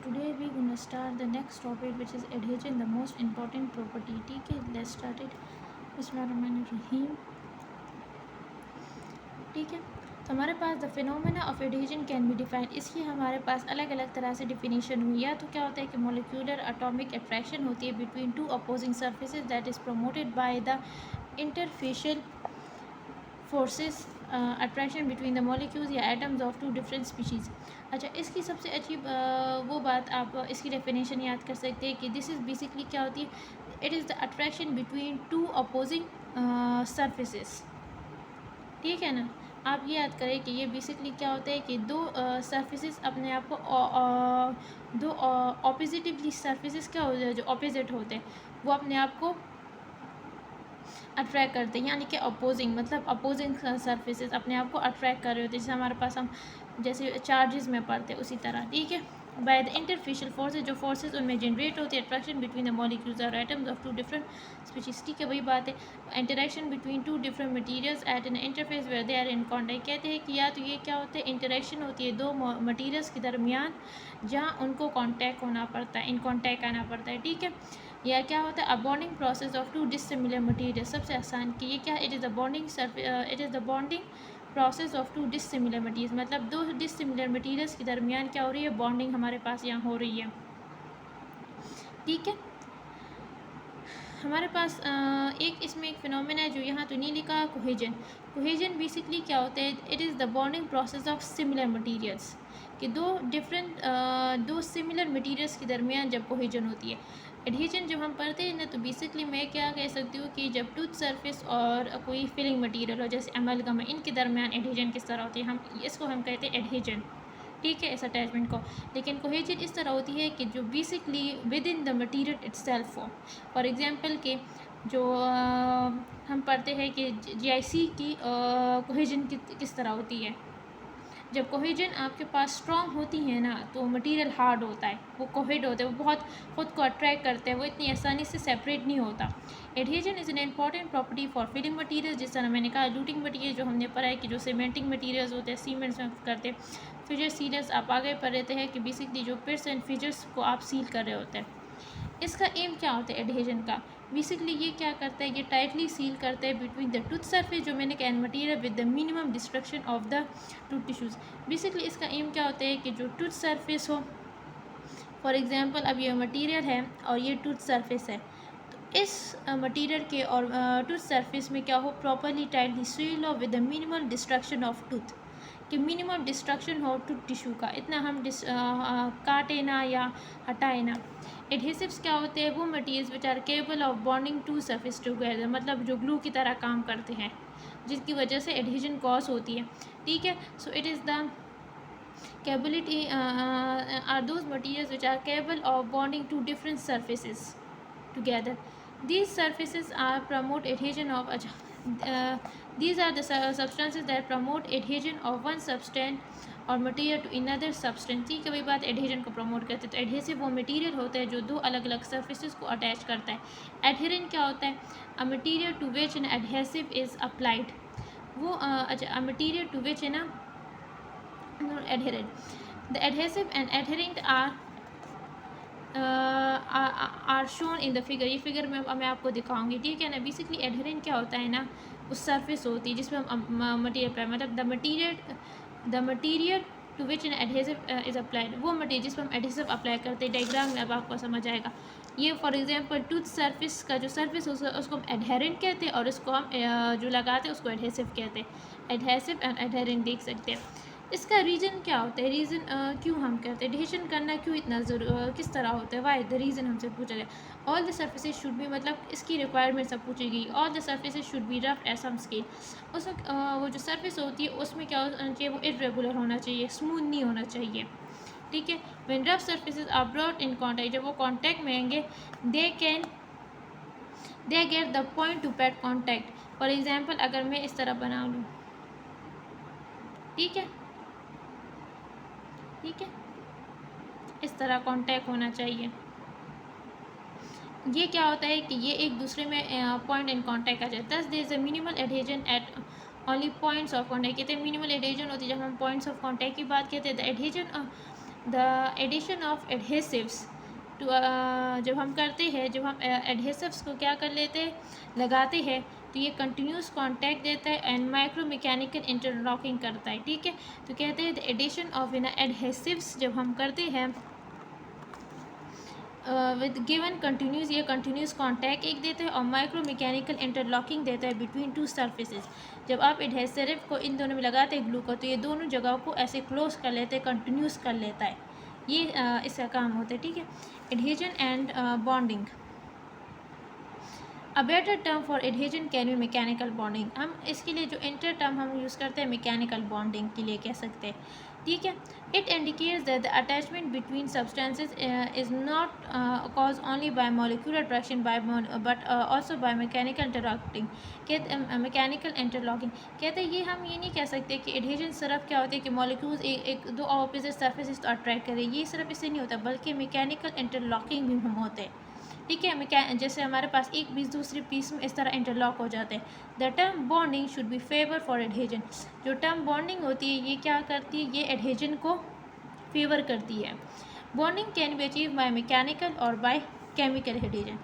today we gonna start the next topic which is adhesion, the most important property. ठीक है, let's start it. बिस्मिल्लाहिर्रहमानिर्रहीम. ठीक है, तो हमारे पास the phenomena of adhesion can be defined. इसकी हमारे पास अलग अलग तरह से डिफिनीशन हुई है. तो क्या होता है कि मोलिकुलर एटॉमिक अट्रैक्शन होती है between two opposing surfaces that is promoted by the interfacial forces attraction between the molecules या atoms of two different species. अच्छा, इसकी सबसे अच्छी वो बात आप इसकी डेफिनेशन याद कर सकते हैं कि दिस इज़ बेसिकली क्या होती है. It is the attraction between two opposing surfaces. ठीक है ना, आप ये याद करें कि ये बेसिकली क्या होता है कि दो सरफेसेस अपने आप को दो ऑपोजिटिवली सरफेसेस क्या होते हैं जो ऑपोजिट होते हैं वो अपने आप को अट्रैक्ट करते हैं. यानी कि अपोजिंग मतलब अपोजिंग सरफेसेस अपने आप को अट्रैक्ट कर रहे होते हैं. जैसे हमारे पास हम जैसे चार्जेस में पढ़ते हैं उसी तरह. ठीक है, बाय द इंटरफेशियल फोर्सेज जो फोर्सेज उनमें जनरेट होती है अट्रैक्शन बिटवीन द मॉलिक्यूल्स और atoms of two different species. ठीक है, वही बात है. Interaction between two different materials at an interface where they are in contact. कहते हैं कि या तो ये क्या होता है इंटरेक्शन होती है दो मटीरियल्स के दरमियान जहाँ उनको कॉन्टैक्ट होना पड़ता है, इन कॉन्टैक्ट आना पड़ता है. ठीक है, या क्या होता है a bonding process of to dissimilar material. सबसे आसान कि ये क्या it is the bonding process of to dissimilar material. मतलब दो डिसिमिलर मटीरियल्स के दरमियान क्या हो रही है बॉन्डिंग हमारे पास यहाँ हो रही है. ठीक है, हमारे पास एक इसमें एक फिनोमेना है जो यहाँ तो नहीं लिखा. कोहेजन. कोहेजन बेसिकली क्या होता है it is the bonding process of similar materials कि दो सिमिलर मटीरियल्स के दरमियान जब कोहेजन होती है. एडहेजन जब हम पढ़ते हैं ना तो बेसिकली मैं क्या कह सकती हूँ कि जब टूथ सरफेस और कोई फिलिंग मटीरियल हो जैसे एमलगम है इनके दरमियान एडहेजन किस तरह होती है हम कहते हैं एडहेजन. ठीक है, इस अटैचमेंट को. लेकिन कोहेजन इस तरह होती है कि जो basically with in the material itself हो. फॉर एग्जांपल कि जो हम पढ़ते हैं कि जीआईसी की कोहेजन किस तरह होती है. जब कोहेजन आपके पास स्ट्रॉन्ग होती है ना तो मटेरियल हार्ड होता है, वो कोहेड होते हैं, वो बहुत खुद को अट्रैक्ट करते हैं, वो इतनी आसानी से सेपरेट नहीं होता. Adhesion is an important property for filling material. जिस तरह मैंने कहा लूटिंग मटीरियल जो हमने पढ़ा है कि जो सीमेंटिंग मटीरियल्स होते हैं सीमेंट्स में करते हैं. फिजर सीलर्स आप आगे पढ़ रहे हैं कि बेसिकली जो पिर्स एंड फिजर्स को आप सील कर रहे होते हैं. इसका एम क्या होता है एडहेजन का. बेसिकली ये क्या करता है ये टाइटली सील करता है बिटवीन द टूथ सरफेस जो मैंने कहा material with the minimum destruction of the tooth tissues. Basically इसका एम क्या होता है कि जो टूथ सरफेस हो फॉर एग्जांपल अब ये मटीरियल है और ये टूथ सरफेस है तो इस मटीरियल के और टूथ सरफेस में क्या हो प्रॉपरली टाइटली सील हो with the minimum destruction of tooth कि मिनिमम डिस्ट्रक्शन हो टूथ टिश्यू का, इतना हम काटे ना या हटाए ना. एडहेसिव्स क्या होते हैं वो materials which are capable of bonding two surface together. मतलब जो ग्लू की तरह काम करते हैं जिसकी वजह से एडहेजन कॉज होती है. ठीक है, so it is the capability are those materials which are capable of bonding two different surfaces together. These surfaces are promote adhesion of these are the substances that promote adhesion of one substance और material to another substance. ठीक है, वही बात adhesion को promote करते हैं. तो adhesive वो मटीरियल होता है जो दो अलग अलग सर्फेसेस को अटैच करता है. एडहेरेंट क्या होता है a material to which an adhesive is applied. वो अच्छा अ मटीरियल टू विच है ना adherent. The adhesive and adherent are shown in the figure. ये फिगर में मैं आपको दिखाऊंगी. ठीक है ना, बेसिकली एडहेरेंट क्या होता है ना उस सरफेस होती है जिसमें हम मटीरियल अप्लाई मतलब the material to which an adhesive is applied. वो मटीरियल जिस पर हम एडहेसिव अप्लाई करते हैं. डायग्राम में अब आपको समझ आएगा. ये फॉर एग्जांपल टूथ सरफेस का जो सरफेस उसको हम एडहेरेंट कहते हैं और इसको हम जो लगाते हैं उसको एडहेसिव कहते हैं. एडहेसिव एंड एडहेरेंट देख सकते हैं. इसका रीज़न क्या होता है, रीज़न क्यों हम करते हैं एडहेशन करना क्यों इतना किस तरह होता है. वाई द रीज़न हमसे पूछा जाए. All the surfaces should be मतलब इसकी रिक्वायरमेंट सब पूछी गई. All the surfaces should be rough at some scale. उसमें वो जो सरफेस होती है उसमें क्या होना चाहिए वो इरेगुलर होना चाहिए, स्मूथ नहीं होना चाहिए. ठीक है, when rough surfaces are brought in contact जब वो कॉन्टैक्ट में आएंगे they get the point to pad contact. For example अगर मैं इस तरह बना लूँ. ठीक है, ठीक है, इस तरह कांटेक्ट होना चाहिए. ये क्या होता है कि ये एक दूसरे में पॉइंट इन कांटेक्ट आ जाए. Thus there is a minimal adhesion at only points of contact. कहते हैं मिनिमल एडहेजन होती है जब हम पॉइंट्स ऑफ कांटेक्ट की बात कहते हैं. The adhesion the addition of adhesives to, जब हम करते हैं, जब हम एडहेसिव्स को क्या कर लेते हैं, लगाते हैं, तो ये कंटिन्यूस कांटेक्ट देता है एंड माइक्रो मैकेनिकल इंटरलॉकिंग करता है। ठीक है, तो कहते हैं the addition of in adhesives जब हम करते हैं विद गिवन कंटिन्यूस, ये कंटिन्यूस कांटेक्ट एक देता है और माइक्रो मैकेनिकल इंटरलॉकिंग देता है बिटवीन टू सरफेसेस। जब आप एडहेसिव को इन दोनों में लगाते हैं ग्लू को, तो ये दोनों जगहों को ऐसे क्लोज कर लेते हैं, कंटिन्यूस कर लेता है, ये इसका काम होता है। ठीक है, adhesion and bonding. A better term for adhesion can B mechanical bonding. हम इसके लिए जो इंटर टर्म हम यूज़ करते हैं मैकेनिकल बॉन्डिंग के लिए कह सकते हैं। ठीक है, it indicates that the attachment between substances is not caused only by molecular attraction by but also by mechanical interlocking. कहते मैकेनिकल इंटरलॉकिंग कहते हैं ये हम ये नहीं कह सकते कि एडहेजन सिर्फ क्या होती है कि मॉलिक्यूल्स एक दो ऑपोजिट सर्फेसिस तो अट्रैक्ट करें, ये सिर्फ इससे नहीं होता, बल्कि मैकेनिकल इंटरलॉकिंग भी हम होते हैं। ठीक है, जैसे हमारे पास एक पीस दूसरे पीस में इस तरह इंटरलॉक हो जाते हैं। The term bonding should be favour for adhesion. जो टर्म बॉन्डिंग होती है ये क्या करती है, ये एडहेजन को फेवर करती है। Bonding can be achieve by mechanical और बाय केमिकल एडहेजन।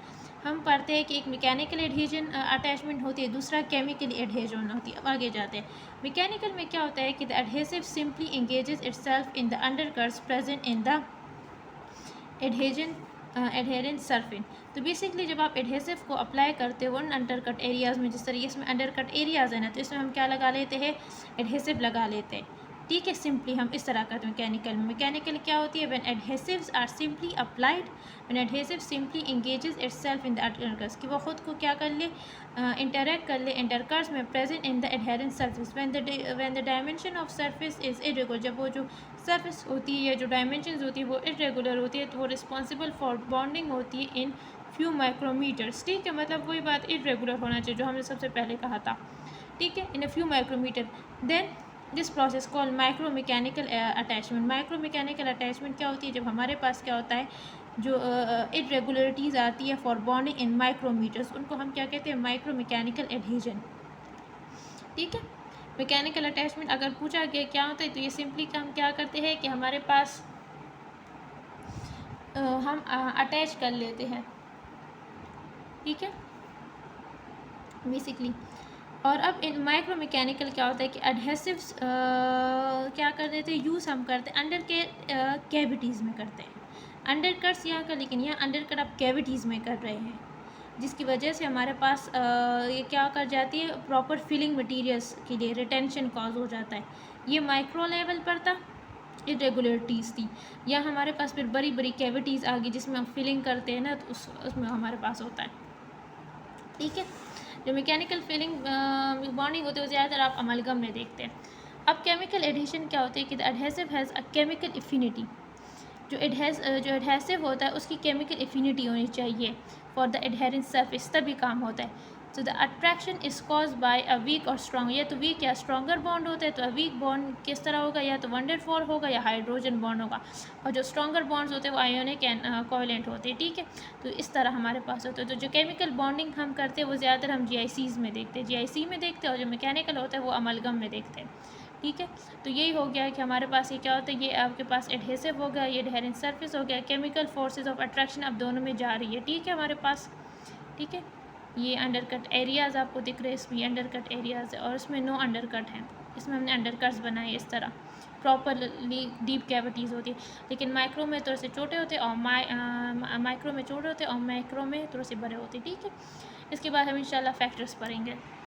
हम पढ़ते हैं कि एक मैकेनिकल एडहेजन अटैचमेंट होती है, दूसरा केमिकल एडहेजन होती है। अब आगे जाते हैं, मैकेनिकल में क्या होता है कि the adhesive simply engages itself in the undercuts present in the adhesion adherent surface. तो बेसिकली जब आप एडहेसिव को अप्लाई करते हो उन अंडरकट एरियाज़ में, जिस तरीके इसमें अंडरकट एरियाज़ है ना, तो इसमें हम क्या लगा लेते हैं, एडहेसिव लगा लेते हैं। ठीक है, सिंपली हम इस तरह करते हैं मैकेनिकल में। मैकेनिकल क्या होती है, when adhesives are simply applied, when adhesive simply engages itself in the undercuts, कि वो खुद को क्या कर ले, इंटरेक्ट कर ले अंडरकट्स में present in the adherent surface. When the dimension of surface is irregular, जब वो जो सरफेस होती है, जो डायमेंशन होती है वो इरेगुलर होती है, तो वो रिस्पॉन्सिबल फॉर बॉन्डिंग होती है इन फ्यू माइक्रोमीटर्स। ठीक है, मतलब वही बात, इरेगुलर होना चाहिए जो हमने सबसे पहले कहा था। ठीक है, in a few micrometer. Then this process called micro mechanical attachment. Micro mechanical attachment क्या होती है, जब हमारे पास क्या होता है, जो इरेगुलरिटीज़ आती है फॉर बॉन्डिंग इन माइक्रोमीटर्स, उनको हम क्या कहते हैं, माइक्रो मैकेनिकल एडहेजन। ठीक है, मैकेनिकल अटैचमेंट अगर पूछा गया क्या होता है, तो ये सिंपली हम क्या करते हैं कि हमारे पास हम अटैच कर लेते हैं। ठीक है, बेसिकली। और अब इन माइक्रो मैकेनिकल क्या होता है कि एडहेसिव्स क्या कर देते हैं, यूज़ हम करते हैं अंडर के कैविटीज़ में करते हैं, अंडर कट्स यहाँ का, लेकिन यहाँ अंडर कट आप कैविटीज़ में कर रहे हैं, जिसकी वजह से हमारे पास ये क्या कर जाती है, प्रॉपर फिलिंग मटेरियल्स के लिए रिटेंशन कॉज हो जाता है। ये माइक्रो लेवल पर था, इरेगुलरिटीज़ थी, या हमारे पास फिर बड़ी बड़ी कैविटीज़ आ गई जिसमें हम फिलिंग करते हैं ना, तो उसमें हमारे पास होता है। ठीक है, जो मैकेनिकल फिलिंग बॉन्डिंग होती है वो ज़्यादातर आप अमलगम में देखते हैं। अब केमिकल एडहेशन क्या होती है कि the adhesive has a chemical affinity. जो एडहेसिव होता है उसकी केमिकल एफिनिटी होनी चाहिए फॉर द एडहेरेंट सरफेस, तभी काम होता है। So the attraction is caused by a weak और स्ट्रॉन्ग, या तो वीक या स्ट्रॉन्गर बॉन्ड होता है। तो वीक बॉन्ड किस तरह होगा, या तो वंडरफॉल होगा या हाइड्रोजन बॉन्ड होगा, और जो स्ट्रॉन्गर बॉन्ड्स होते हैं वो आयोनिक एंड कोवेलेंट होते हैं। ठीक है, तो इस तरह हमारे पास होता है। तो जो केमिकल बॉन्डिंग हम करते हैं वो ज़्यादातर हम GICs में देखते हैं, GIC में देखते हैं, और जो मैकेनिकल होता है वो अमलगम में देखते हैं। ठीक है, तो यही हो गया कि हमारे पास ये क्या होता है, ये आपके पास एडहेसिव हो गया, ये एडहेरेंट सरफेस हो गया, केमिकल फोर्सेस ऑफ अट्रैक्शन अब दोनों में जा रही है। ठीक है, हमारे पास। ठीक है, ये अंडरकट एरियाज़ आपको दिख रहे हैं, इसमें अंडरकट एरियाज़ है और इसमें नो अंडरकट हैं, इसमें हमने अंडरकट्स बनाए इस तरह, प्रॉपरली डीप कैविटीज़ होती है। लेकिन माइक्रो में थोड़े से छोटे होते हैं और माइक्रो में छोटे होते हैं और माइक्रो में थोड़े से बड़े होते हैं। ठीक है, इसके बाद हम इंशाल्लाह फैक्टर्स पढ़ेंगे।